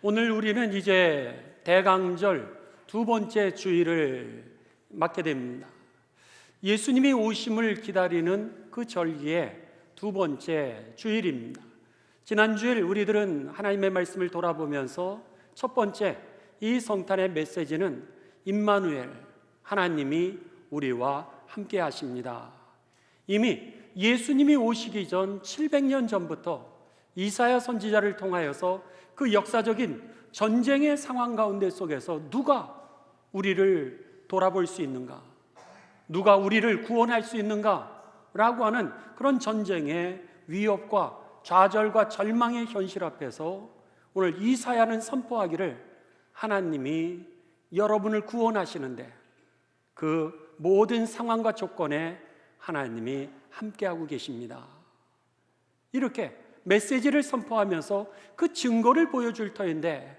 오늘 우리는 이제 대강절 두 번째 주일을 맞게 됩니다. 예수님이 오심을 기다리는 그 절기의 두 번째 주일입니다. 지난 주일 우리들은 하나님의 말씀을 돌아보면서 첫 번째 이 성탄의 메시지는 임마누엘, 하나님이 우리와 함께 하십니다. 이미 예수님이 오시기 전 700년 전부터 이사야 선지자를 통하여서 그 역사적인 전쟁의 상황 가운데 속에서 누가 우리를 돌아볼 수 있는가, 누가 우리를 구원할 수 있는가 라고 하는 그런 전쟁의 위협과 좌절과 절망의 현실 앞에서 오늘 이사야는 선포하기를 하나님이 여러분을 구원하시는데 그 모든 상황과 조건에 하나님이 함께하고 계십니다. 이렇게 메시지를 선포하면서 그 증거를 보여줄 터인데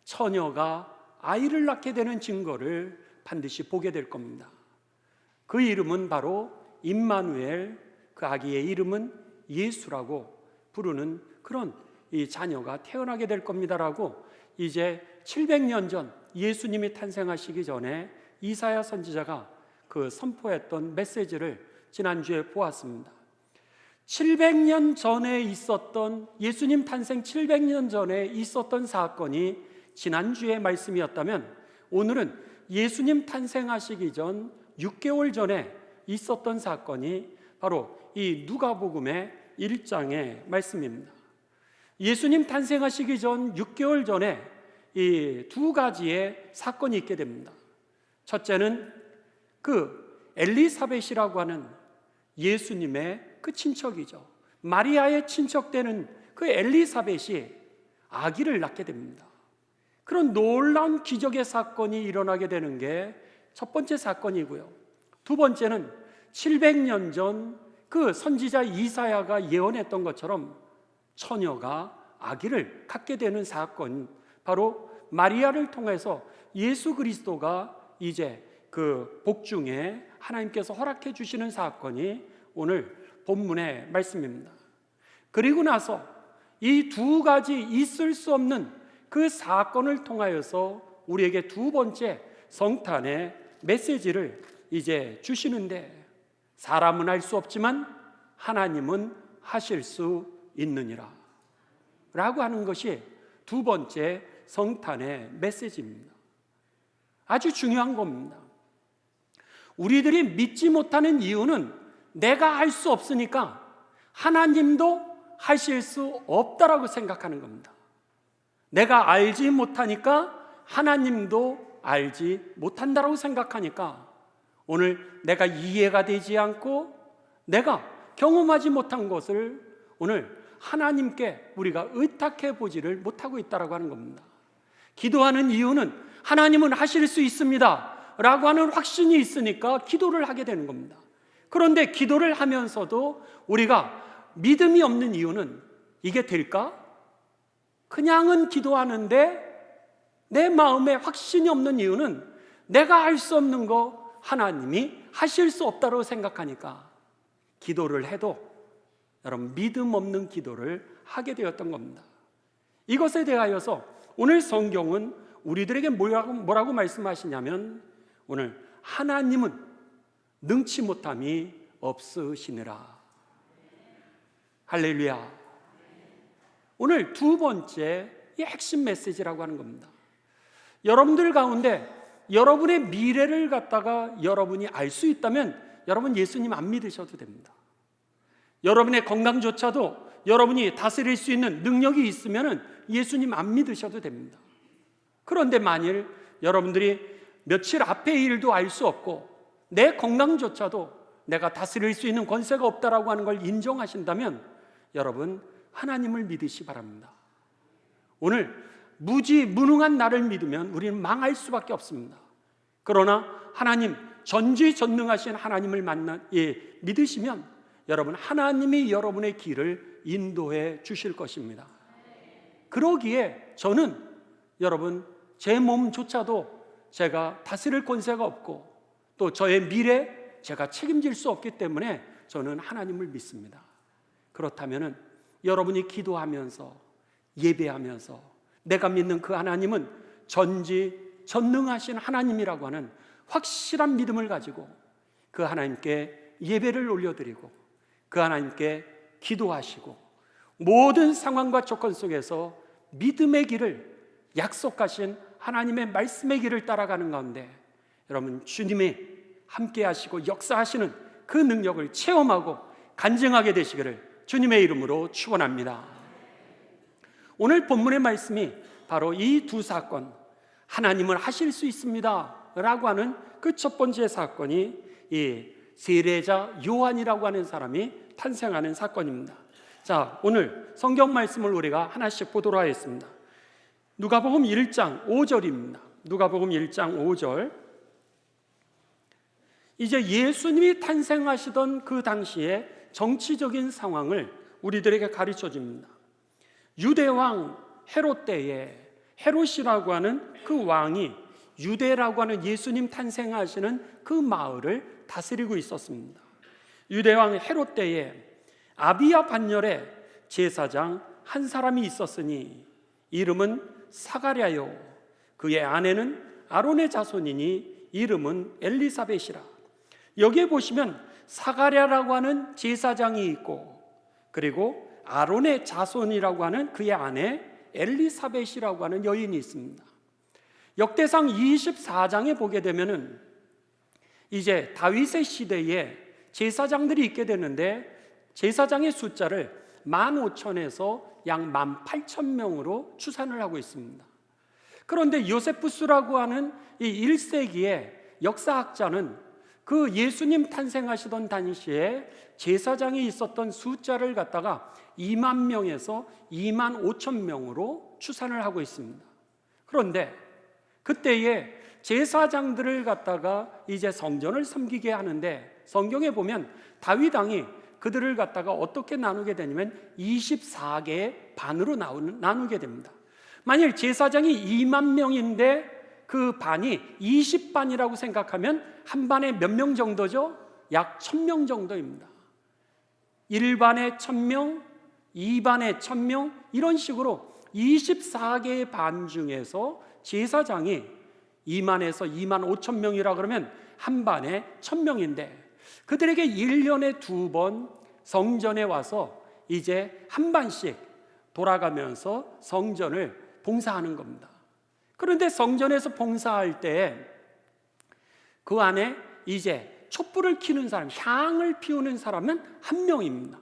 처녀가 아이를 낳게 되는 증거를 반드시 보게 될 겁니다. 그 이름은 바로 임마누엘, 그 아기의 이름은 예수라고 부르는 그런 이 자녀가 태어나게 될 겁니다라고 이제 700년 전 예수님이 탄생하시기 전에 이사야 선지자가 그 선포했던 메시지를 지난주에 보았습니다. 700년 전에 있었던, 예수님 탄생 700년 전에 있었던 사건이 지난주의 말씀이었다면 오늘은 예수님 탄생하시기 전 6개월 전에 있었던 사건이 바로 이 누가복음의 1장의 말씀입니다. 예수님 탄생하시기 전 6개월 전에 이 두 가지의 사건이 있게 됩니다. 첫째는 그 엘리사벳이라고 하는 예수님의 그 친척이죠. 마리아의 친척되는 그 엘리사벳이 아기를 낳게 됩니다. 그런 놀라운 기적의 사건이 일어나게 되는 게 첫 번째 사건이고요. 두 번째는 700년 전 그 선지자 이사야가 예언했던 것처럼 처녀가 아기를 갖게 되는 사건, 바로 마리아를 통해서 예수 그리스도가 이제 그 복중에 하나님께서 허락해 주시는 사건이 오늘 본문의 말씀입니다. 그리고 나서 이 두 가지 있을 수 없는 그 사건을 통하여서 우리에게 두 번째 성탄의 메시지를 이제 주시는데, 사람은 할 수 없지만 하나님은 하실 수 있느니라 라고 하는 것이 두 번째 성탄의 메시지입니다. 아주 중요한 겁니다. 우리들이 믿지 못하는 이유는 내가 할 수 없으니까 하나님도 하실 수 없다라고 생각하는 겁니다. 내가 알지 못하니까 하나님도 알지 못한다라고 생각하니까 오늘 내가 이해가 되지 않고 내가 경험하지 못한 것을 오늘 하나님께 우리가 의탁해 보지를 못하고 있다라고 하는 겁니다. 기도하는 이유는 하나님은 하실 수 있습니다 라고 하는 확신이 있으니까 기도를 하게 되는 겁니다. 그런데 기도를 하면서도 우리가 믿음이 없는 이유는 이게 될까? 그냥은 기도하는데 내 마음에 확신이 없는 이유는 내가 할 수 없는 거 하나님이 하실 수 없다고 생각하니까 기도를 해도 여러분 믿음 없는 기도를 하게 되었던 겁니다. 이것에 대하여서 오늘 성경은 우리들에게 뭐라고 말씀하시냐면 오늘 하나님은 능치 못함이 없으시니라. 할렐루야. 오늘 두 번째 이 핵심 메시지라고 하는 겁니다. 여러분들 가운데 여러분의 미래를 갖다가 여러분이 알 수 있다면 여러분 예수님 안 믿으셔도 됩니다. 여러분의 건강조차도 여러분이 다스릴 수 있는 능력이 있으면 예수님 안 믿으셔도 됩니다. 그런데 만일 여러분들이 며칠 앞의 일도 알 수 없고 내 건강조차도 내가 다스릴 수 있는 권세가 없다라고 하는 걸 인정하신다면 여러분 하나님을 믿으시 바랍니다. 오늘 무능한 나를 믿으면 우리는 망할 수밖에 없습니다. 그러나 하나님, 전지전능하신 하나님을 믿으시면 여러분 하나님이 여러분의 길을 인도해 주실 것입니다. 그러기에 저는 여러분 제 몸조차도 제가 다스릴 권세가 없고 또 저의 미래 제가 책임질 수 없기 때문에 저는 하나님을 믿습니다. 그렇다면 여러분이 기도하면서 예배하면서 내가 믿는 그 하나님은 전지전능하신 하나님이라고 하는 확실한 믿음을 가지고 그 하나님께 예배를 올려드리고 그 하나님께 기도하시고 모든 상황과 조건 속에서 믿음의 길을, 약속하신 하나님의 말씀의 길을 따라가는 가운데 여러분, 주님이 함께 하시고 역사하시는 그 능력을 체험하고 간증하게 되시기를 주님의 이름으로 축원합니다. 오늘 본문의 말씀이 바로 이 두 사건, 하나님은 하실 수 있습니다 라고 하는 그 첫 번째 사건이 이 세례자 요한이라고 하는 사람이 탄생하는 사건입니다. 자, 오늘 성경 말씀을 우리가 하나씩 보도록 하겠습니다. 누가복음 1장 5절입니다. 누가복음 1장 5절. 이제 예수님이 탄생하시던 그 당시에 정치적인 상황을 우리들에게 가르쳐 줍니다. 유대왕 헤롯 때에 헤롯이라고 하는 그 왕이 유대라고 하는 예수님 탄생하시는 그 마을을 다스리고 있었습니다. 유대왕 헤롯 때에 아비야 반열에 제사장 한 사람이 있었으니 이름은 사가랴요, 그의 아내는 아론의 자손이니 이름은 엘리사벳이라. 여기에 보시면 사가랴라고 하는 제사장이 있고 그리고 아론의 자손이라고 하는 그의 아내 엘리사벳이라고 하는 여인이 있습니다. 역대상 24장에 보게 되면은 이제 다윗의 시대에 제사장들이 있게 되는데 제사장의 숫자를 15,000에서 약 18,000명으로 추산을 하고 있습니다. 그런데 요세푸스라고 하는 이 1세기의 역사학자는 그 예수님 탄생하시던 당시에 제사장이 있었던 숫자를 갖다가 2만 명에서 2만 5천 명으로 추산을 하고 있습니다. 그런데 그때에 제사장들을 갖다가 이제 성전을 섬기게 하는데 성경에 보면 다윗 왕이 그들을 갖다가 어떻게 나누게 되냐면 24개의 반으로 나누게 됩니다. 만일 제사장이 2만 명인데 그 반이 20반이라고 생각하면 한 반에 몇 명 정도죠? 약 1,000명 정도입니다. 1반에 1,000명, 2반에 1,000명, 이런 식으로 24개의 반 중에서 제사장이 2만에서 2만 5천 명이라 그러면 한 반에 1,000명인데 그들에게 1년에 2번 성전에 와서 이제 한 반씩 돌아가면서 성전을 봉사하는 겁니다. 그런데 성전에서 봉사할 때 그 안에 이제 촛불을 켜는 사람, 향을 피우는 사람은 한 명입니다.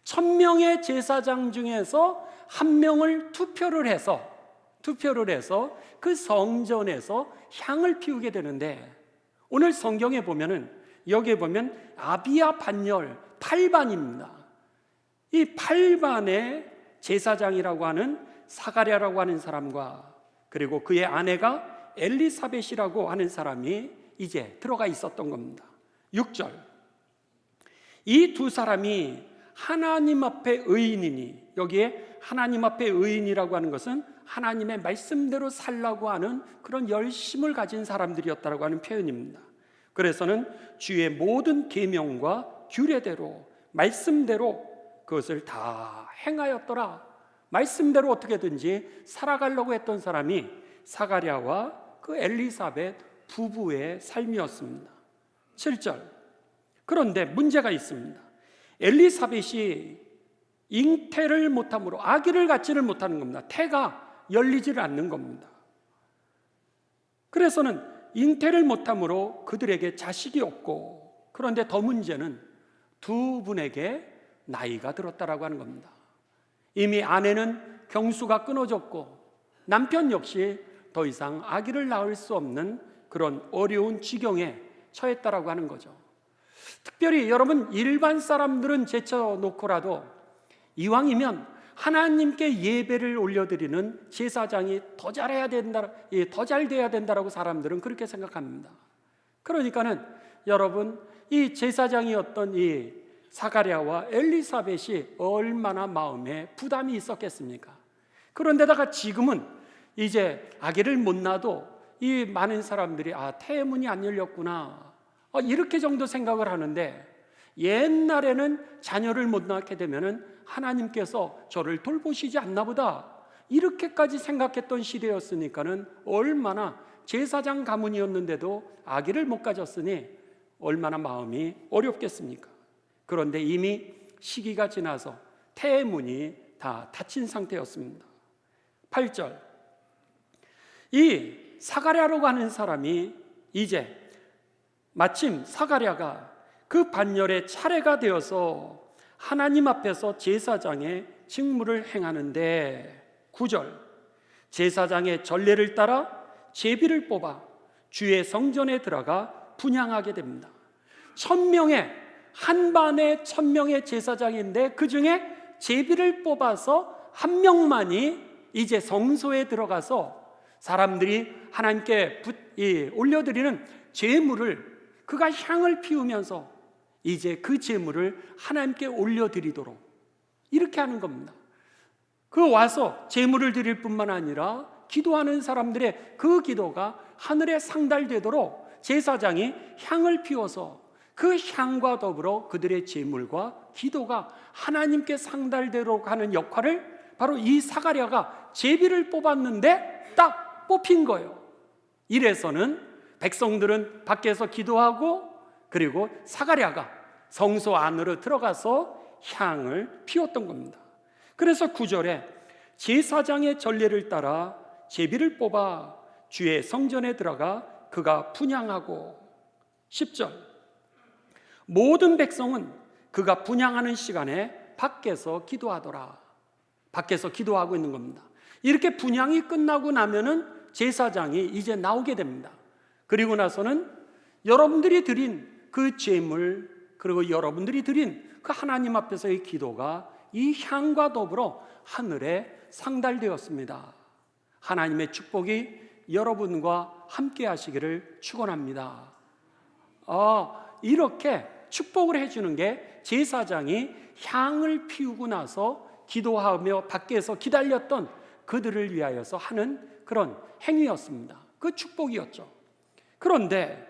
1,000명의 제사장 중에서 한 명을 투표를 해서 그 성전에서 향을 피우게 되는데 오늘 성경에 보면은 여기에 보면 아비야 반열 8반입니다. 이 8반의 제사장이라고 하는 사가랴라고 하는 사람과 그리고 그의 아내가 엘리사벳이라고 하는 사람이 이제 들어가 있었던 겁니다. 6절. 이 두 사람이 하나님 앞에 의인이니, 여기에 하나님 앞에 의인이라고 하는 것은 하나님의 말씀대로 살라고 하는 그런 열심을 가진 사람들이었다라고 하는 표현입니다. 그래서는 주의 모든 계명과 규례대로 말씀대로 그것을 다 행하였더라. 말씀대로 어떻게든지 살아가려고 했던 사람이 사가랴와 그 엘리사벳 부부의 삶이었습니다. 7절. 그런데 문제가 있습니다. 엘리사벳이 잉태를 못함으로 아기를 갖지를 못하는 겁니다. 태가 열리지를 않는 겁니다. 그래서는 잉태를 못함으로 그들에게 자식이 없고, 그런데 더 문제는 두 분에게 나이가 들었다라고 하는 겁니다. 이미 아내는 경수가 끊어졌고 남편 역시 더 이상 아기를 낳을 수 없는 그런 어려운 지경에 처했다라고 하는 거죠. 특별히 여러분, 일반 사람들은 제쳐놓고라도 이왕이면 하나님께 예배를 올려드리는 제사장이 더 잘해야 된다, 더 잘 돼야 된다라고 사람들은 그렇게 생각합니다. 그러니까는 여러분, 이 제사장이었던 이 사가랴와 엘리사벳이 얼마나 마음에 부담이 있었겠습니까? 그런데다가 지금은 이제 아기를 못 낳아도 이 많은 사람들이 태문이 안 열렸구나, 이렇게 정도 생각을 하는데, 옛날에는 자녀를 못 낳게 되면은 하나님께서 저를 돌보시지 않나 보다, 이렇게까지 생각했던 시대였으니까는 얼마나 제사장 가문이었는데도 아기를 못 가졌으니 얼마나 마음이 어렵겠습니까? 그런데 이미 시기가 지나서 태문이 다 닫힌 상태였습니다. 8절, 이 사가랴라고 하는 사람이 이제 마침 사가랴가 그 반열의 차례가 되어서 하나님 앞에서 제사장의 직무를 행하는데 9절, 제사장의 전례를 따라 제비를 뽑아 주의 성전에 들어가 분향하게 됩니다. 1000명의 한반의 1000명의 제사장인데 그 중에 제비를 뽑아서 한 명만이 이제 성소에 들어가서 사람들이 하나님께 올려드리는 제물을 그가 향을 피우면서 이제 그 제물을 하나님께 올려드리도록 이렇게 하는 겁니다. 그 와서 제물을 드릴 뿐만 아니라 기도하는 사람들의 그 기도가 하늘에 상달되도록 제사장이 향을 피워서 그 향과 더불어 그들의 제물과 기도가 하나님께 상달되도록 하는 역할을 바로 이 사가랴가 제비를 뽑았는데 딱 뽑힌 거예요. 이래서는 백성들은 밖에서 기도하고 그리고 사가랴가 성소 안으로 들어가서 향을 피웠던 겁니다. 그래서 9절에 제사장의 전례를 따라 제비를 뽑아 주의 성전에 들어가 그가 분향하고 10절, 모든 백성은 그가 분향하는 시간에 밖에서 기도하더라. 밖에서 기도하고 있는 겁니다. 이렇게 분향이 끝나고 나면은 제사장이 이제 나오게 됩니다. 그리고 나서는 여러분들이 드린 그 제물 그리고 여러분들이 드린 그 하나님 앞에서의 기도가 이 향과 더불어 하늘에 상달되었습니다. 하나님의 축복이 여러분과 함께 하시기를 축원합니다. 이렇게 축복을 해주는 게 제사장이 향을 피우고 나서 기도하며 밖에서 기다렸던 그들을 위하여서 하는 그런 행위였습니다. 그 축복이었죠. 그런데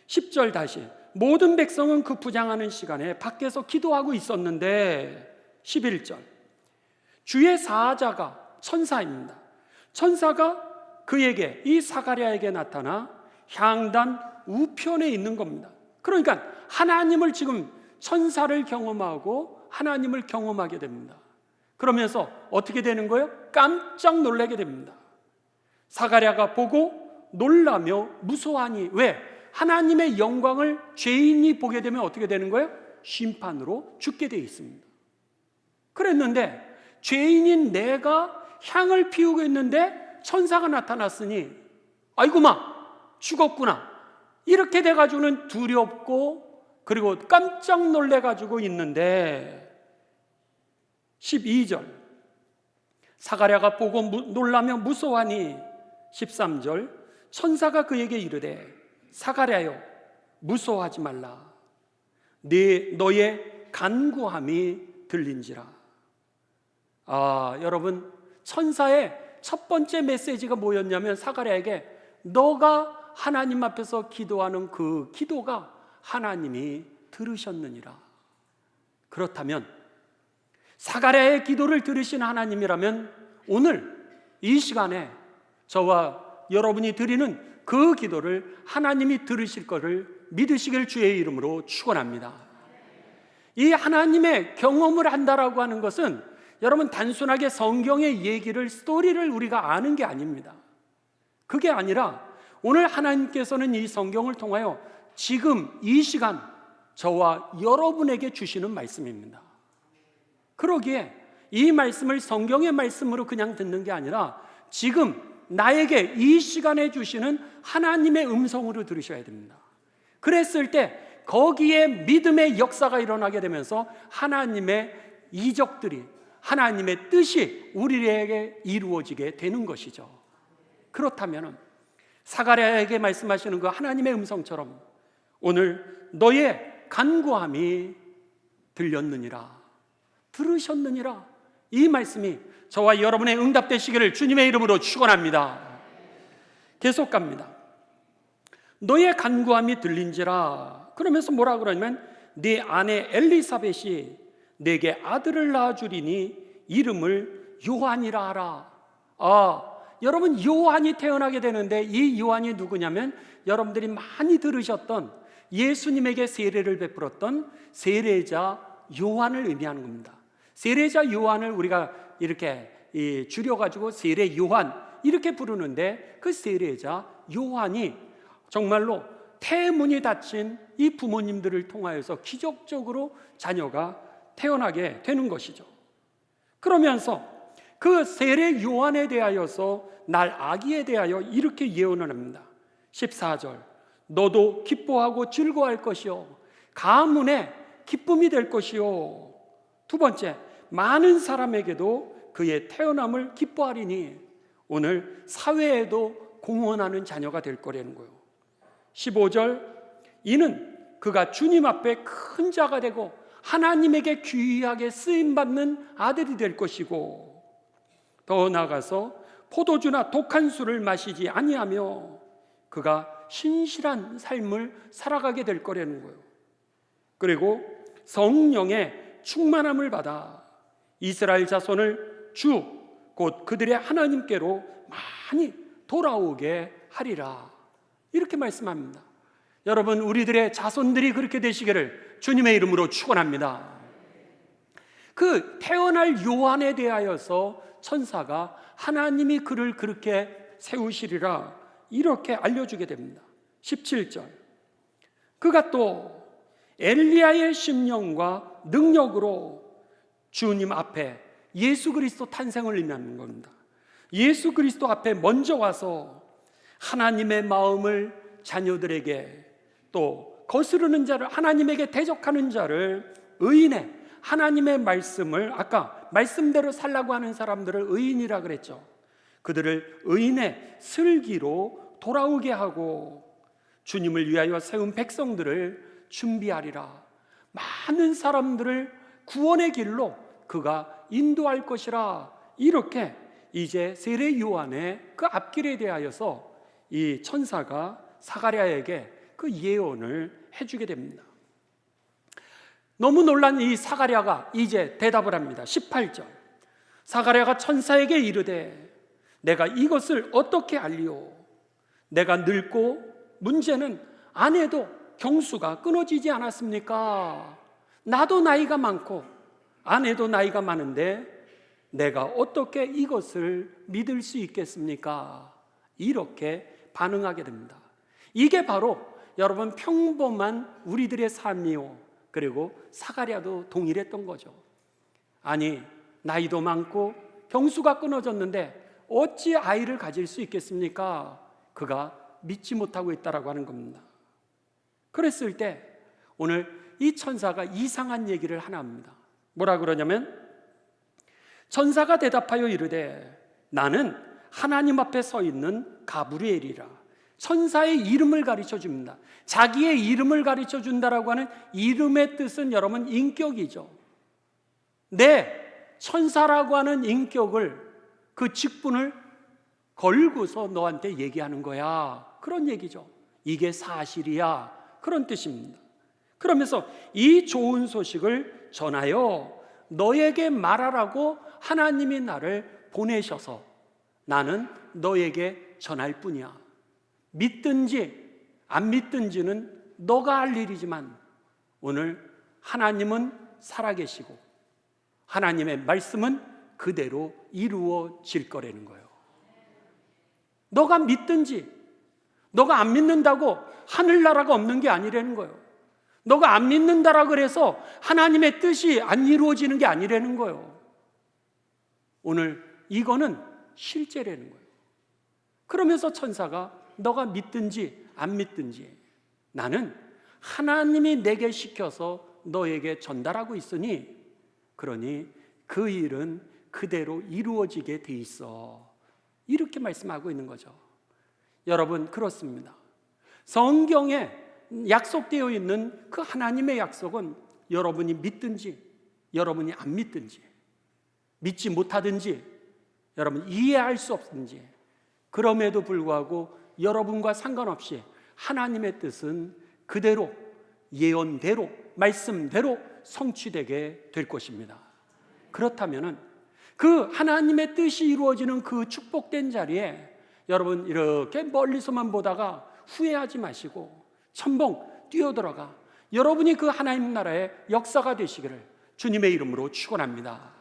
10절 다시, 모든 백성은 그 분향하는 시간에 밖에서 기도하고 있었는데 11절, 주의 사자가 천사입니다. 천사가 그에게, 이 사가랴에게 나타나 향단 우편에 있는 겁니다. 그러니까 하나님을 지금 천사를 경험하고 하나님을 경험하게 됩니다. 그러면서 어떻게 되는 거예요? 깜짝 놀라게 됩니다. 사가랴가 보고 놀라며 무서워하니, 왜? 하나님의 영광을 죄인이 보게 되면 어떻게 되는 거예요? 심판으로 죽게 되어 있습니다. 그랬는데 죄인인 내가 향을 피우고 있는데 천사가 나타났으니 아이고마 죽었구나 이렇게 돼가지고는 두렵고 그리고 깜짝 놀래가지고 있는데 12절, 사가랴가 보고 놀라며 무서워하니 13절, 천사가 그에게 이르되 사가랴여 무서워하지 말라, 너의 간구함이 들린지라. 여러분, 천사의 첫 번째 메시지가 뭐였냐면 사가랴에게 너가 하나님 앞에서 기도하는 그 기도가 하나님이 들으셨느니라. 그렇다면 사가랴의 기도를 들으신 하나님이라면 오늘 이 시간에 저와 여러분이 드리는 그 기도를 하나님이 들으실 것을 믿으시길 주의 이름으로 축원합니다. 이 하나님의 경험을 한다라고 하는 것은 여러분 단순하게 성경의 얘기를, 스토리를 우리가 아는 게 아닙니다. 그게 아니라 오늘 하나님께서는 이 성경을 통하여 지금 이 시간 저와 여러분에게 주시는 말씀입니다. 그러기에 이 말씀을 성경의 말씀으로 그냥 듣는 게 아니라 지금 나에게 이 시간에 주시는 하나님의 음성으로 들으셔야 됩니다. 그랬을 때 거기에 믿음의 역사가 일어나게 되면서 하나님의 이적들이, 하나님의 뜻이 우리에게 이루어지게 되는 것이죠. 그렇다면 사가랴에게 말씀하시는 그 하나님의 음성처럼 오늘 너의 간구함이 들렸느니라, 들으셨느니라, 이 말씀이 저와 여러분의 응답되시기를 주님의 이름으로 축원합니다. 계속 갑니다. 너의 간구함이 들린지라. 그러면서 뭐라 그러냐면 네 아내 엘리사벳이 내게 아들을 낳아주리니 이름을 요한이라 하라. 여러분 요한이 태어나게 되는데 이 요한이 누구냐면 여러분들이 많이 들으셨던 예수님에게 세례를 베풀었던 세례자 요한을 의미하는 겁니다. 세례자 요한을 우리가 이렇게 줄여가지고 세례 요한 이렇게 부르는데 그 세례자 요한이 정말로 태문이 닫힌 이 부모님들을 통하여서 기적적으로 자녀가 태어나게 되는 것이죠. 그러면서 그 세례 요한에 대하여서 날 아기에 대하여 이렇게 예언을 합니다. 14절 너도 기뻐하고 즐거워할 것이요 가문에 기쁨이 될 것이요. 두 번째 많은 사람에게도 그의 태어남을 기뻐하리니 오늘 사회에도 공헌하는 자녀가 될 거라는 거예요. 15절 이는 그가 주님 앞에 큰 자가 되고 하나님에게 귀하게 쓰임받는 아들이 될 것이고 더 나아가서 포도주나 독한 술을 마시지 아니하며 그가 신실한 삶을 살아가게 될 거라는 거예요. 그리고 성령의 충만함을 받아 이스라엘 자손을 주 곧 그들의 하나님께로 많이 돌아오게 하리라 이렇게 말씀합니다. 여러분 우리들의 자손들이 그렇게 되시기를 주님의 이름으로 축원합니다. 그 태어날 요한에 대하여서 천사가 하나님이 그를 그렇게 세우시리라 이렇게 알려주게 됩니다. 17절 그가 또 엘리야의 심령과 능력으로 주님 앞에 예수 그리스도 탄생을 의미하는 겁니다. 예수 그리스도 앞에 먼저 와서 하나님의 마음을 자녀들에게 또 거스르는 자를 하나님에게 대적하는 자를 의인의 하나님의 말씀을 아까 말씀대로 살라고 하는 사람들을 의인이라 그랬죠. 그들을 의인의 슬기로 돌아오게 하고 주님을 위하여 세운 백성들을 준비하리라. 많은 사람들을 구원의 길로 그가 인도할 것이라 이렇게 이제 세례 요한의 그 앞길에 대하여서 이 천사가 사가랴에게 그 예언을 해주게 됩니다. 너무 놀란 이 사가랴가 이제 대답을 합니다. 18절 사가랴가 천사에게 이르되 내가 이것을 어떻게 알리오? 내가 늙고 문제는 아내도 경수가 끊어지지 않았습니까? 나도 나이가 많고 아내도 나이가 많은데 내가 어떻게 이것을 믿을 수 있겠습니까? 이렇게 반응하게 됩니다. 이게 바로 여러분 평범한 우리들의 삶이요 그리고 사가랴도 동일했던 거죠. 아니 나이도 많고 경수가 끊어졌는데 어찌 아이를 가질 수 있겠습니까? 그가 믿지 못하고 있다라고 하는 겁니다. 그랬을 때 오늘 이 천사가 이상한 얘기를 하나 합니다. 뭐라 그러냐면 천사가 대답하여 이르되 나는 하나님 앞에 서 있는 가브리엘이라. 천사의 이름을 가르쳐 줍니다. 자기의 이름을 가르쳐 준다라고 하는 이름의 뜻은 여러분 인격이죠. 내 천사라고 하는 인격을 그 직분을 걸고서 너한테 얘기하는 거야. 그런 얘기죠. 이게 사실이야. 그런 뜻입니다. 그러면서 이 좋은 소식을 전하여 너에게 말하라고 하나님이 나를 보내셔서 나는 너에게 전할 뿐이야. 믿든지 안 믿든지는 너가 할 일이지만 오늘 하나님은 살아계시고 하나님의 말씀은 그대로 이루어질 거라는 거예요. 너가 믿든지 너가 안 믿는다고 하늘나라가 없는 게 아니라는 거예요. 너가 안 믿는다라 그래서 하나님의 뜻이 안 이루어지는 게 아니라는 거예요. 오늘 이거는 실제라는 거예요. 그러면서 천사가 너가 믿든지 안 믿든지 나는 하나님이 내게 시켜서 너에게 전달하고 있으니 그러니 그 일은 그대로 이루어지게 돼 있어. 이렇게 말씀하고 있는 거죠. 여러분 그렇습니다. 성경에 약속되어 있는 그 하나님의 약속은 여러분이 믿든지 여러분이 안 믿든지 믿지 못하든지 여러분 이해할 수 없든지 그럼에도 불구하고 여러분과 상관없이 하나님의 뜻은 그대로 예언대로 말씀대로 성취되게 될 것입니다. 그렇다면 그 하나님의 뜻이 이루어지는 그 축복된 자리에 여러분 이렇게 멀리서만 보다가 후회하지 마시고 첨벙 뛰어들어가 여러분이 그 하나님 나라의 역사가 되시기를 주님의 이름으로 축원합니다.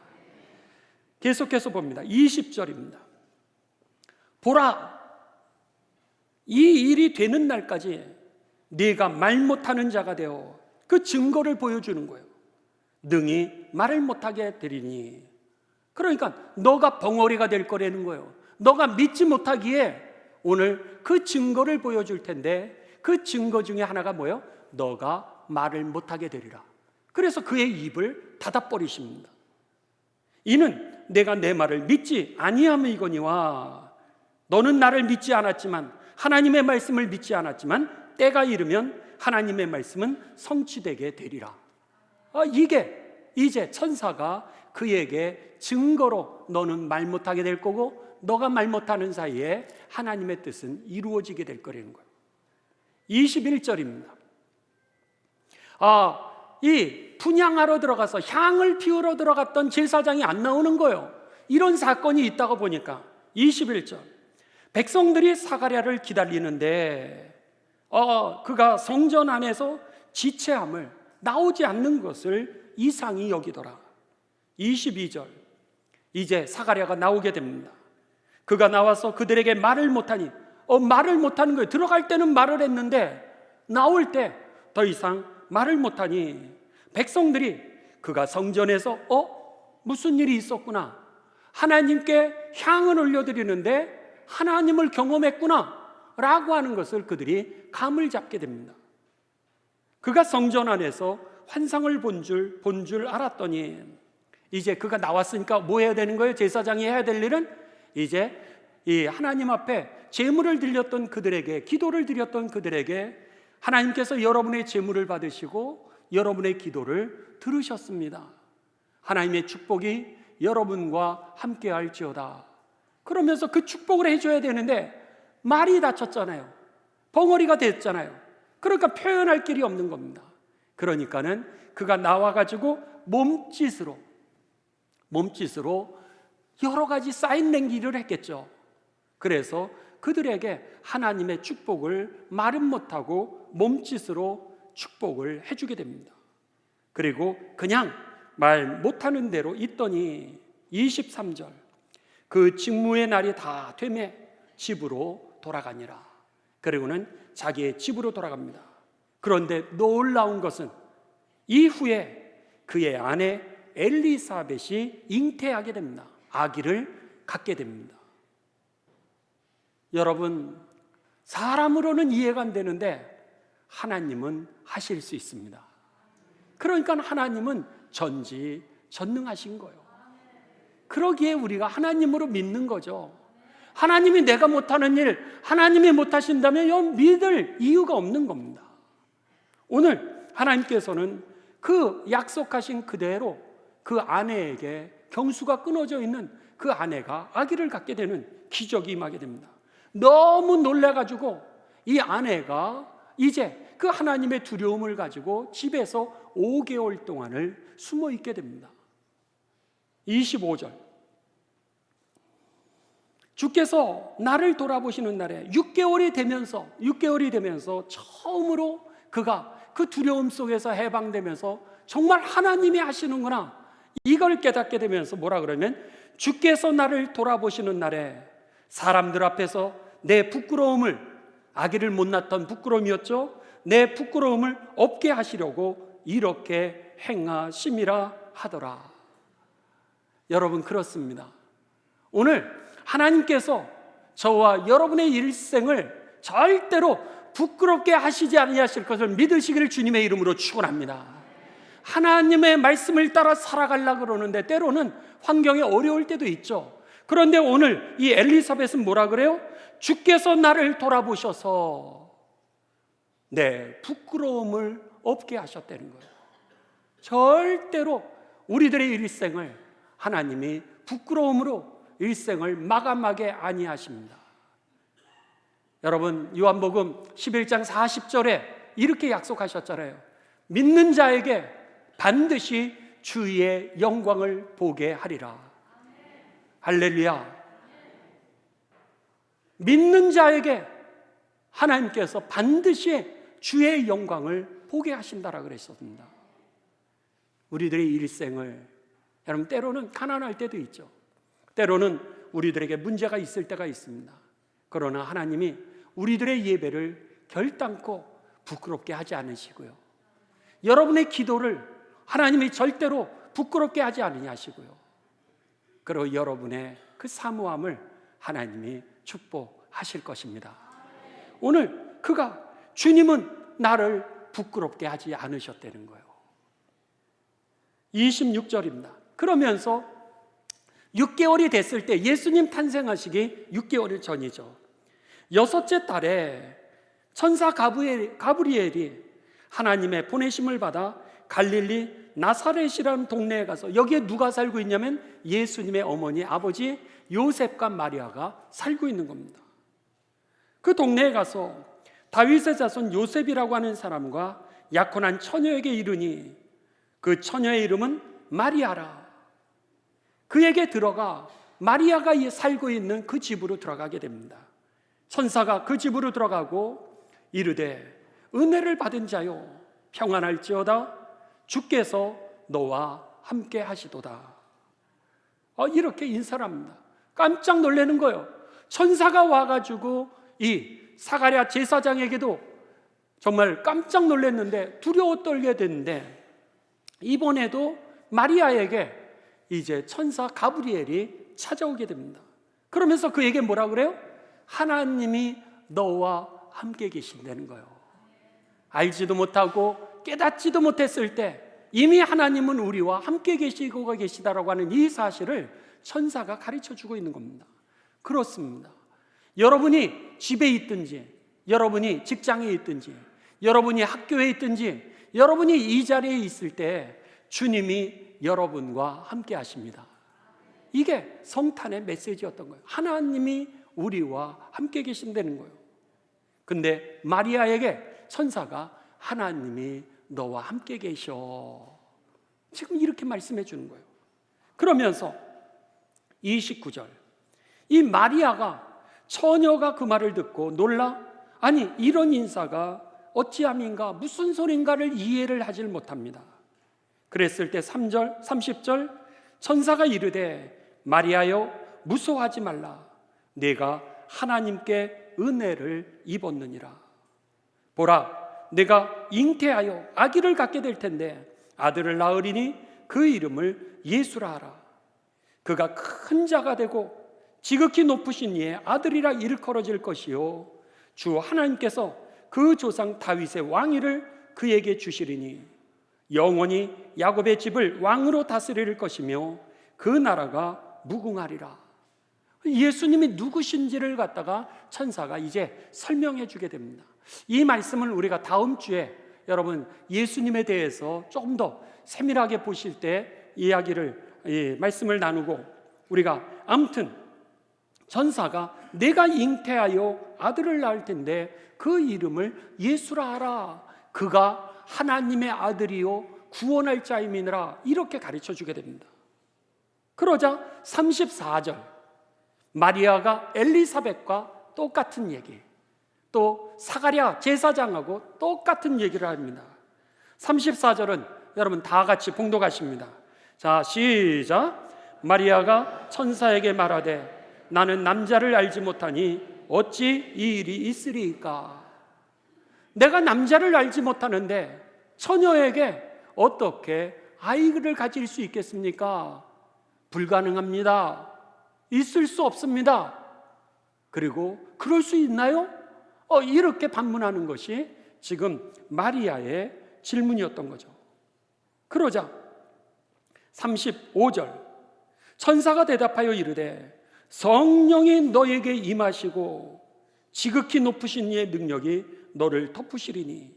계속해서 봅니다. 20절입니다. 보라, 이 일이 되는 날까지 네가 말 못하는 자가 되어 그 증거를 보여주는 거예요. 능히 말을 못하게 되리니, 그러니까 너가 벙어리가 될 거라는 거예요. 너가 믿지 못하기에 오늘 그 증거를 보여줄 텐데 그 증거 중에 하나가 뭐예요? 너가 말을 못하게 되리라. 그래서 그의 입을 닫아버리십니다. 이는 내가 내 말을 믿지 아니함이거니와, 너는 나를 믿지 않았지만, 하나님의 말씀을 믿지 않았지만 때가 이르면 하나님의 말씀은 성취되게 되리라. 이게 이제 천사가 그에게 증거로 너는 말 못하게 될 거고, 너가 말 못하는 사이에 하나님의 뜻은 이루어지게 될 거라는 거예요. 21절입니다. 이 분향하러 들어가서 향을 피우러 들어갔던 제사장이 안 나오는 거예요. 이런 사건이 있다고 보니까 21절, 백성들이 사가랴를 기다리는데 그가 성전 안에서 지체함을, 나오지 않는 것을 이상히 여기더라. 22절, 이제 사가랴가 나오게 됩니다. 그가 나와서 그들에게 말을 못하니, 말을 못하는 거예요. 들어갈 때는 말을 했는데 나올 때 더 이상 말을 못하니 백성들이 그가 성전에서 무슨 일이 있었구나, 하나님께 향을 올려드리는데 하나님을 경험했구나 라고 하는 것을 그들이 감을 잡게 됩니다. 그가 성전 안에서 환상을 본 줄 알았더니, 이제 그가 나왔으니까 뭐 해야 되는 거예요? 제사장이 해야 될 일은 이제 이 하나님 앞에 제물을 드렸던 그들에게, 기도를 드렸던 그들에게 하나님께서 여러분의 제물을 받으시고 여러분의 기도를 들으셨습니다. 하나님의 축복이 여러분과 함께 할지어다. 그러면서 그 축복을 해줘야 되는데 말이 닫혔잖아요. 벙어리가 됐잖아요. 그러니까 표현할 길이 없는 겁니다. 그러니까는 그가 나와가지고 몸짓으로 여러 가지 사인 랭귀지를 했겠죠. 그래서 그들에게 하나님의 축복을 말은 못하고 몸짓으로 축복을 해주게 됩니다. 그리고 그냥 말 못하는 대로 있더니 23절, 그 직무의 날이 다 되매 집으로 돌아가니라. 그리고는 자기의 집으로 돌아갑니다. 그런데 놀라운 것은 이후에 그의 아내 엘리사벳이 잉태하게 됩니다. 아기를 갖게 됩니다. 여러분, 사람으로는 이해가 안 되는데 하나님은 하실 수 있습니다. 그러니까 하나님은 전지전능하신 거예요. 그러기에 우리가 하나님으로 믿는 거죠. 하나님이 내가 못하는 일 하나님이 못하신다면 믿을 이유가 없는 겁니다. 오늘 하나님께서는 그 약속하신 그대로 그 아내에게, 경수가 끊어져 있는 그 아내가 아기를 갖게 되는 기적이 임하게 됩니다. 너무 놀라가지고 이 아내가 이제 그 하나님의 두려움을 가지고 집에서 5개월 동안을 숨어 있게 됩니다. 25절, 주께서 나를 돌아보시는 날에 6개월이 되면서 처음으로 그가 그 두려움 속에서 해방되면서 정말 하나님이 하시는구나, 이걸 깨닫게 되면서 뭐라 그러면, 주께서 나를 돌아보시는 날에 사람들 앞에서 내 부끄러움을, 아기를 못 낳던 부끄러움이었죠, 내 부끄러움을 없게 하시려고 이렇게 행하심이라 하더라. 여러분, 그렇습니다. 오늘 하나님께서 저와 여러분의 일생을 절대로 부끄럽게 하시지 아니하실 것을 믿으시기를 주님의 이름으로 축원합니다. 하나님의 말씀을 따라 살아가려고 그러는데 때로는 환경이 어려울 때도 있죠. 그런데 오늘 이 엘리사벳은 뭐라 그래요? 주께서 나를 돌아보셔서 내 부끄러움을 없게 하셨다는 거예요. 절대로 우리들의 일생을 하나님이 부끄러움으로 일생을 마감하게 아니하십니다. 여러분, 요한복음 11장 40절에 이렇게 약속하셨잖아요. 믿는 자에게 반드시 주의 영광을 보게 하리라. 할렐루야. 믿는 자에게 하나님께서 반드시 주의 영광을 보게 하신다라 그랬습니다. 우리들의 일생을, 여러분, 때로는 가난할 때도 있죠. 때로는 우리들에게 문제가 있을 때가 있습니다. 그러나 하나님이 우리들의 예배를 결단코 부끄럽게 하지 않으시고요, 여러분의 기도를 하나님이 절대로 부끄럽게 하지 않으시고요, 그리고 여러분의 그 사모함을 하나님이 축복하실 것입니다. 오늘 주님은 나를 부끄럽게 하지 않으셨다는 거예요. 26절입니다. 그러면서 6개월이 됐을 때, 예수님 탄생하시기 6개월 전이죠. 6째 달에 천사 가브리엘이 하나님의 보내심을 받아 갈릴리 나사렛이라는 동네에 가서, 여기에 누가 살고 있냐면 예수님의 어머니 아버지 요셉과 마리아가 살고 있는 겁니다. 그 동네에 가서 다윗의 자손 요셉이라고 하는 사람과 약혼한 처녀에게 이르니 그 처녀의 이름은 마리아라. 그에게 들어가 마리아가 살고 있는 그 집으로 들어가게 됩니다. 천사가 그 집으로 들어가고 이르되 은혜를 받은 자요 평안할지어다, 주께서 너와 함께 하시도다. 이렇게 인사를 합니다. 깜짝 놀라는 거예요. 천사가 와가지고 이 사가랴 제사장에게도 정말 깜짝 놀랐는데, 두려워 떨게 됐는데, 이번에도 마리아에게 이제 천사 가브리엘이 찾아오게 됩니다. 그러면서 그에게 뭐라 그래요? 하나님이 너와 함께 계신다는 거예요. 알지도 못하고 깨닫지도 못했을 때 이미 하나님은 우리와 함께 계시고 계시다라고 하는 이 사실을 천사가 가르쳐 주고 있는 겁니다. 그렇습니다. 여러분이 집에 있든지, 여러분이 직장에 있든지, 여러분이 학교에 있든지, 여러분이 이 자리에 있을 때 주님이 여러분과 함께 하십니다. 이게 성탄의 메시지였던 거예요. 하나님이 우리와 함께 계신다는 거예요. 근데 마리아에게 천사가 하나님이 너와 함께 계셔, 지금 이렇게 말씀해 주는 거예요. 그러면서 29절, 이 마리아가, 처녀가 그 말을 듣고 놀라, 아니 이런 인사가 어찌함인가, 무슨 소린가를 이해를 하질 못합니다. 그랬을 때 30절, 천사가 이르되 마리아여 무서워하지 말라, 내가 하나님께 은혜를 입었느니라. 보라, 내가 잉태하여 아기를 갖게 될 텐데 아들을 낳으리니 그 이름을 예수라 하라. 그가 큰 자가 되고 지극히 높으신 이의 아들이라 일컬어질 것이요, 주 하나님께서 그 조상 다윗의 왕위를 그에게 주시리니 영원히 야곱의 집을 왕으로 다스릴 것이며 그 나라가 무궁하리라. 예수님이 누구신지를 갖다가 천사가 이제 설명해 주게 됩니다. 이 말씀을 우리가 다음 주에 여러분 예수님에 대해서 조금 더 세밀하게 보실 때 말씀을 나누고, 우리가 아무튼 천사가 내가 잉태하여 아들을 낳을 텐데 그 이름을 예수라 하라, 그가 하나님의 아들이요 구원할 자임이니라, 이렇게 가르쳐 주게 됩니다. 그러자 34절, 마리아가 엘리사벳과 똑같은 얘기, 또 사가랴 제사장하고 똑같은 얘기를 합니다. 34절은 여러분 다 같이 봉독하십니다. 자, 시작. 마리아가 천사에게 말하되 나는 남자를 알지 못하니 어찌 이 일이 있으리이까. 내가 남자를 알지 못하는데 처녀에게 어떻게 아이를 가질 수 있겠습니까? 불가능합니다. 있을 수 없습니다. 그리고 그럴 수 있나요? 이렇게 반문하는 것이 지금 마리아의 질문이었던 거죠. 그러자 35절, 천사가 대답하여 이르되 성령이 너에게 임하시고 지극히 높으신 이의 능력이 너를 덮으시리니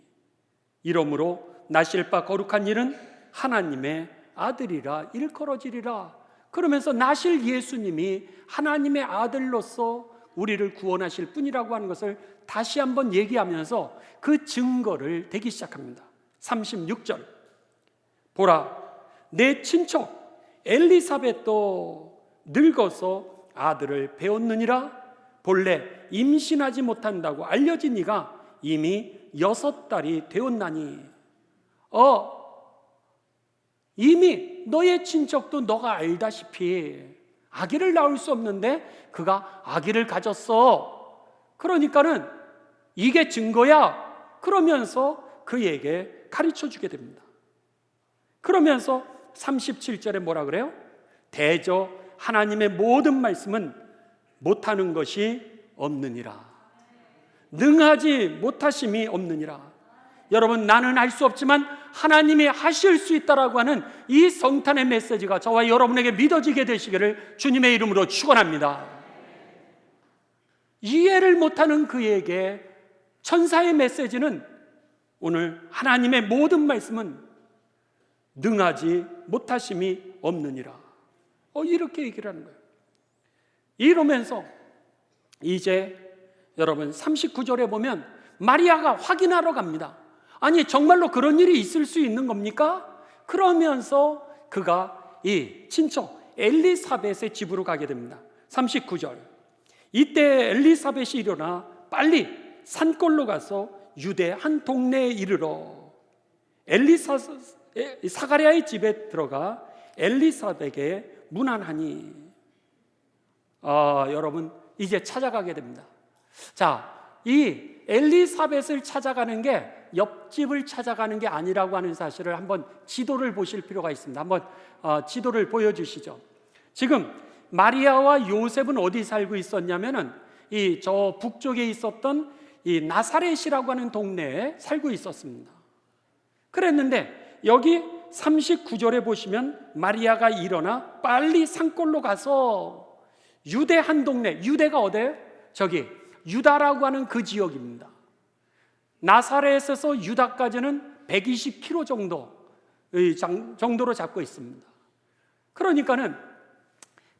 이러므로 나실 바 거룩한 일은 하나님의 아들이라 일컬어지리라. 그러면서 나실 예수님이 하나님의 아들로서 우리를 구원하실 분이라고 하는 것을 다시 한번 얘기하면서 그 증거를 대기 시작합니다. 36절, 보라, 내 친척 엘리사벳도 늙어서 아들을 배웠느니라. 본래 임신하지 못한다고 알려진 이가 이미 6달이 되었나니. 이미 너의 친척도 너가 알다시피 아기를 낳을 수 없는데 그가 아기를 가졌어. 그러니까는 이게 증거야. 그러면서 그에게 가르쳐 주게 됩니다. 그러면서 37절에 뭐라 그래요? 대저 하나님의 모든 말씀은 못하는 것이 없느니라. 능하지 못하심이 없느니라. 여러분, 나는 알 수 없지만 하나님이 하실 수 있다라고 하는 이 성탄의 메시지가 저와 여러분에게 믿어지게 되시기를 주님의 이름으로 축원합니다. 이해를 못하는 그에게 천사의 메시지는 오늘 하나님의 모든 말씀은 능하지 못하심이 없느니라. 이렇게 얘기를 하는 거예요. 이러면서 이제 여러분 39절에 보면 마리아가 확인하러 갑니다. 아니, 정말로 그런 일이 있을 수 있는 겁니까? 그러면서 그가 이 친척 엘리사벳의 집으로 가게 됩니다. 39절. 이때 엘리사벳이 일어나 빨리 산골로 가서 유대 한 동네에 이르러 사가랴의 집에 들어가 엘리사벳에게 문안하니. 여러분, 이제 찾아가게 됩니다. 자, 이 엘리사벳을 찾아가는 게 옆집을 찾아가는 게 아니라고 하는 사실을 한번 지도를 보실 필요가 있습니다. 한번 지도를 보여주시죠. 지금 마리아와 요셉은 어디 살고 있었냐면은 이 저 북쪽에 있었던 이 나사렛이라고 하는 동네에 살고 있었습니다. 그랬는데 여기 39절에 보시면 마리아가 일어나 빨리 산골로 가서 유대 한 동네, 유대가 어디예요? 저기 유다라고 하는 그 지역입니다. 나사렛에서 유다까지는 120km 정도로 잡고 있습니다. 그러니까는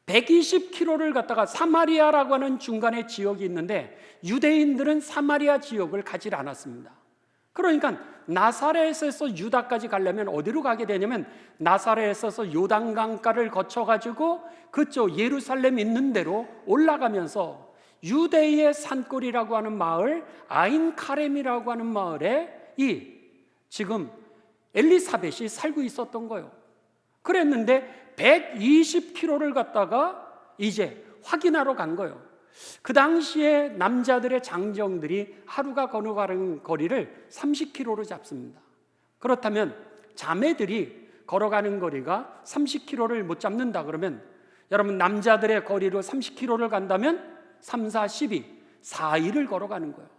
120km를 갖다가 사마리아라고 하는 중간에 지역이 있는데 유대인들은 사마리아 지역을 가지 않았습니다. 그러니까 나사렛에서 유다까지 가려면 어디로 가게 되냐면 나사렛에서 요단강가를 거쳐가지고 그쪽 예루살렘 있는 데로 올라가면서 유대의 산골이라고 하는 마을 아인카렘이라고 하는 마을에 이 지금 엘리사벳이 살고 있었던 거예요. 그랬는데 120km를 갔다가 이제 확인하러 간 거예요. 그 당시에 남자들의 장정들이 하루가 걸어가는 거리를 30km로 잡습니다. 그렇다면 자매들이 걸어가는 거리가 30km를 못 잡는다 그러면 여러분, 남자들의 거리로 30km를 간다면 3, 4, 12, 4일을 걸어가는 거예요.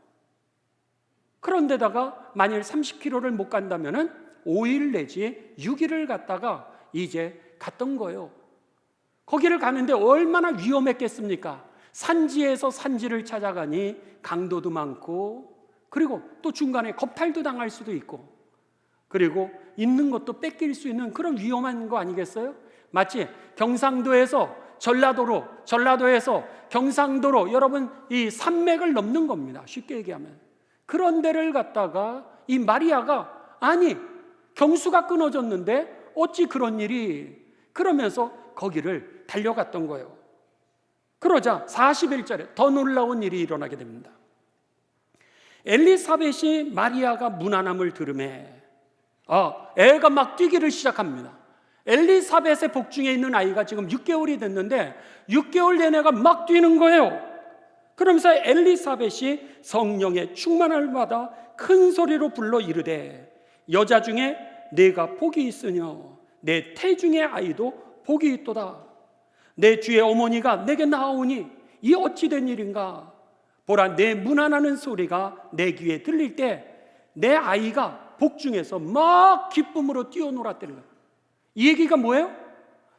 그런데다가 만일 30km를 못 간다면 5일 내지 6일을 갔다가 이제 갔던 거예요. 거기를 가는데 얼마나 위험했겠습니까? 산지에서 산지를 찾아가니 강도도 많고 그리고 또 중간에 겁탈도 당할 수도 있고 그리고 있는 것도 뺏길 수 있는 그런 위험한 거 아니겠어요? 마치 경상도에서 전라도에서 경상도로 여러분 이 산맥을 넘는 겁니다. 쉽게 얘기하면. 그런 데를 갔다가 이 마리아가 아니 경수가 끊어졌는데 어찌 그런 일이, 그러면서 거기를 달려갔던 거예요. 그러자 41절에 더 놀라운 일이 일어나게 됩니다. 엘리사벳이 마리아가 문안함을 들으매 애가 막 뛰기를 시작합니다. 엘리사벳의 복중에 있는 아이가 지금 6개월이 됐는데 6개월 내내가 막 뛰는 거예요. 그러면서 엘리사벳이 성령의 충만함을 받아 큰 소리로 불러 이르되 여자 중에 내가 복이 있으며 내 태중의 아이도 복이 있도다. 내 주의 어머니가 내게 나아오니 이 어찌 된 일인가. 보라, 내 문안하는 소리가 내 귀에 들릴 때 내 아이가 복중에서 막 기쁨으로 뛰어놀았다는 거예요. 이 얘기가 뭐예요?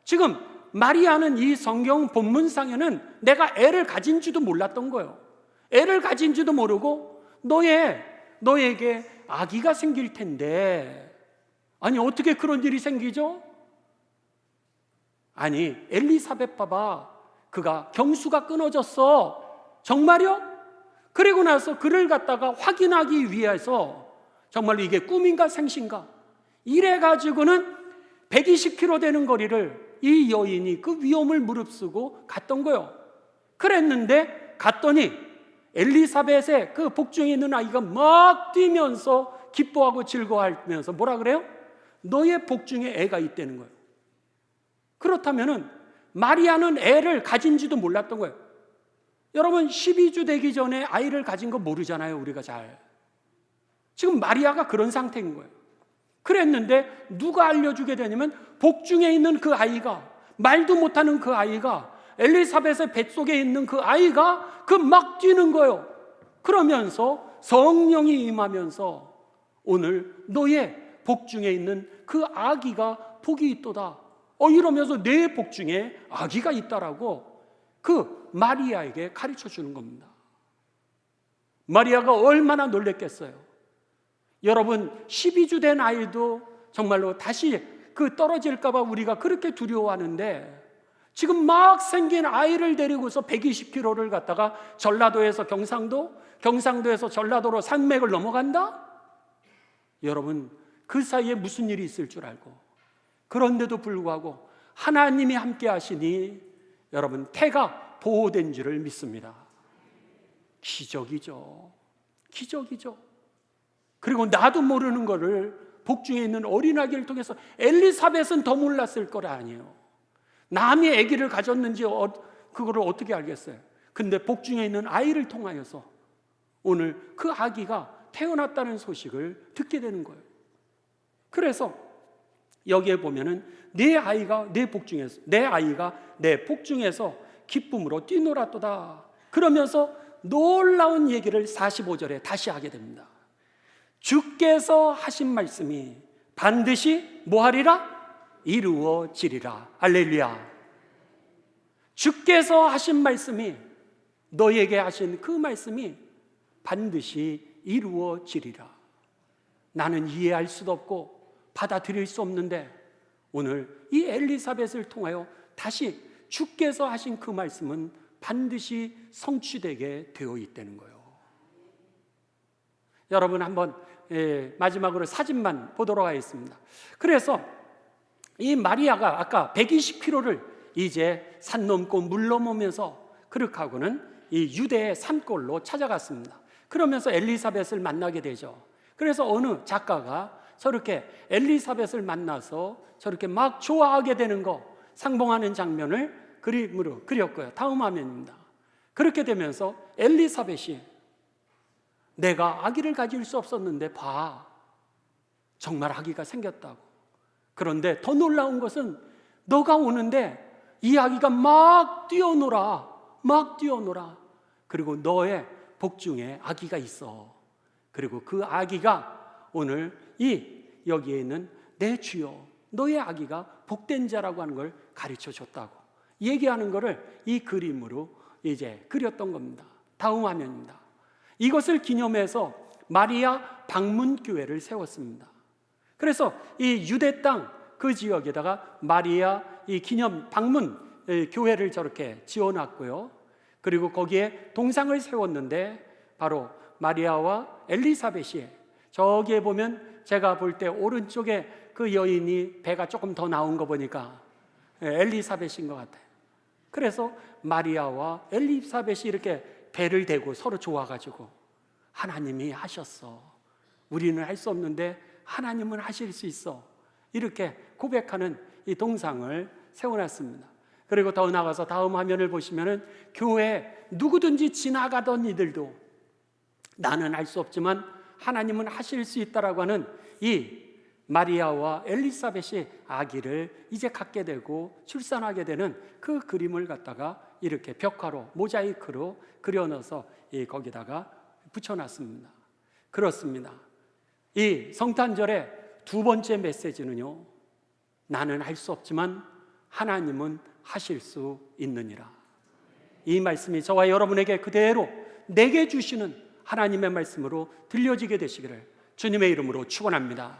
지금 마리아는 이 성경 본문상에는 내가 애를 가진지도 몰랐던 거예요. 애를 가진지도 모르고 너에게 아기가 생길 텐데 아니 어떻게 그런 일이 생기죠? 아니 엘리사벳 봐봐, 그가 경수가 끊어졌어. 정말요? 그리고 나서 그를 갖다가 확인하기 위해서 정말로 이게 꿈인가 생신가 이래가지고는 120km 되는 거리를 이 여인이 그 위험을 무릅쓰고 갔던 거예요. 그랬는데 갔더니 엘리사벳의 그 복중에 있는 아이가 막 뛰면서 기뻐하고 즐거워하면서 뭐라 그래요? 너의 복중에 애가 있다는 거예요. 그렇다면은 마리아는 애를 가진지도 몰랐던 거예요. 여러분 12주 되기 전에 아이를 가진 거 모르잖아요, 우리가 잘. 지금 마리아가 그런 상태인 거예요. 그랬는데 누가 알려주게 되냐면 복중에 있는 그 아이가, 말도 못하는 그 아이가, 엘리사벳의 뱃속에 있는 그 아이가 그 막 뛰는 거예요. 그러면서 성령이 임하면서 오늘 너의 복중에 있는 그 아기가 복이 있도다. 이러면서 내 복중에 아기가 있다라고 그 마리아에게 가르쳐 주는 겁니다. 마리아가 얼마나 놀랬겠어요. 여러분 12주 된 아이도 정말로 다시 그 떨어질까 봐 우리가 그렇게 두려워하는데 지금 막 생긴 아이를 데리고서 120km를 갔다가 전라도에서 경상도, 경상도에서 전라도로 산맥을 넘어간다? 여러분 그 사이에 무슨 일이 있을 줄 알고, 그런데도 불구하고 하나님이 함께 하시니 여러분 태가 보호된 줄을 믿습니다. 기적이죠. 기적이죠. 그리고 나도 모르는 거를 복중에 있는 어린아기를 통해서, 엘리사벳은 더 몰랐을 거라 아니에요. 남이 아기를 가졌는지 그거를 어떻게 알겠어요. 근데 복중에 있는 아이를 통하여서 오늘 그 아기가 태어났다는 소식을 듣게 되는 거예요. 그래서 여기에 보면은 내 아이가 내 복중에서 기쁨으로 뛰놀았도다. 그러면서 놀라운 얘기를 45절에 다시 하게 됩니다. 주께서 하신 말씀이 반드시 뭐하리라? 이루어지리라. 할렐루야. 주께서 하신 말씀이, 너에게 하신 그 말씀이 반드시 이루어지리라. 나는 이해할 수도 없고 받아들일 수 없는데 오늘 이 엘리사벳을 통하여 다시 주께서 하신 그 말씀은 반드시 성취되게 되어 있다는 거예요. 여러분 한번 마지막으로 사진만 보도록 하겠습니다. 그래서 이 마리아가 아까 120km를 이제 산 넘고 물 넘으면서 그렇게 하고는 이 유대의 산골로 찾아갔습니다. 그러면서 엘리사벳을 만나게 되죠. 그래서 어느 작가가 저렇게 엘리사벳을 만나서 저렇게 막 좋아하게 되는 거, 상봉하는 장면을 그림으로 그렸고요. 다음 화면입니다. 그렇게 되면서 엘리사벳이 내가 아기를 가질 수 없었는데 봐, 정말 아기가 생겼다고. 그런데 더 놀라운 것은 너가 오는데 이 아기가 막 뛰어놀아. 그리고 너의 복중에 아기가 있어. 그리고 그 아기가 오늘 여기에 있는 내 주여, 너의 아기가 복된 자라고 하는 걸 가르쳐 줬다고 얘기하는 것을 이 그림으로 이제 그렸던 겁니다. 다음 화면입니다. 이것을 기념해서 마리아 방문교회를 세웠습니다. 그래서 이 유대 땅 그 지역에다가 마리아 이 기념 방문 교회를 저렇게 지어놨고요. 그리고 거기에 동상을 세웠는데 바로 마리아와 엘리사벳이, 저기에 보면 제가 볼 때 오른쪽에 그 여인이 배가 조금 더 나온 거 보니까 엘리사벳인 것 같아요. 그래서 마리아와 엘리사벳이 이렇게 배를 대고 서로 좋아가지고 하나님이 하셨어. 우리는 할 수 없는데 하나님은 하실 수 있어. 이렇게 고백하는 이 동상을 세워놨습니다. 그리고 더 나가서 다음 화면을 보시면은 교회 누구든지 지나가던 이들도 나는 할 수 없지만 하나님은 하실 수 있다라고 하는 이 마리아와 엘리사벳이 아기를 이제 갖게 되고 출산하게 되는 그 그림을 갖다가 이렇게 벽화로 모자이크로 그려넣어서 거기다가 붙여놨습니다. 그렇습니다. 이 성탄절의 두 번째 메시지는요, 나는 할 수 없지만 하나님은 하실 수 있느니라. 이 말씀이 저와 여러분에게 그대로 내게 주시는 하나님의 말씀으로 들려지게 되시기를 주님의 이름으로 축원합니다.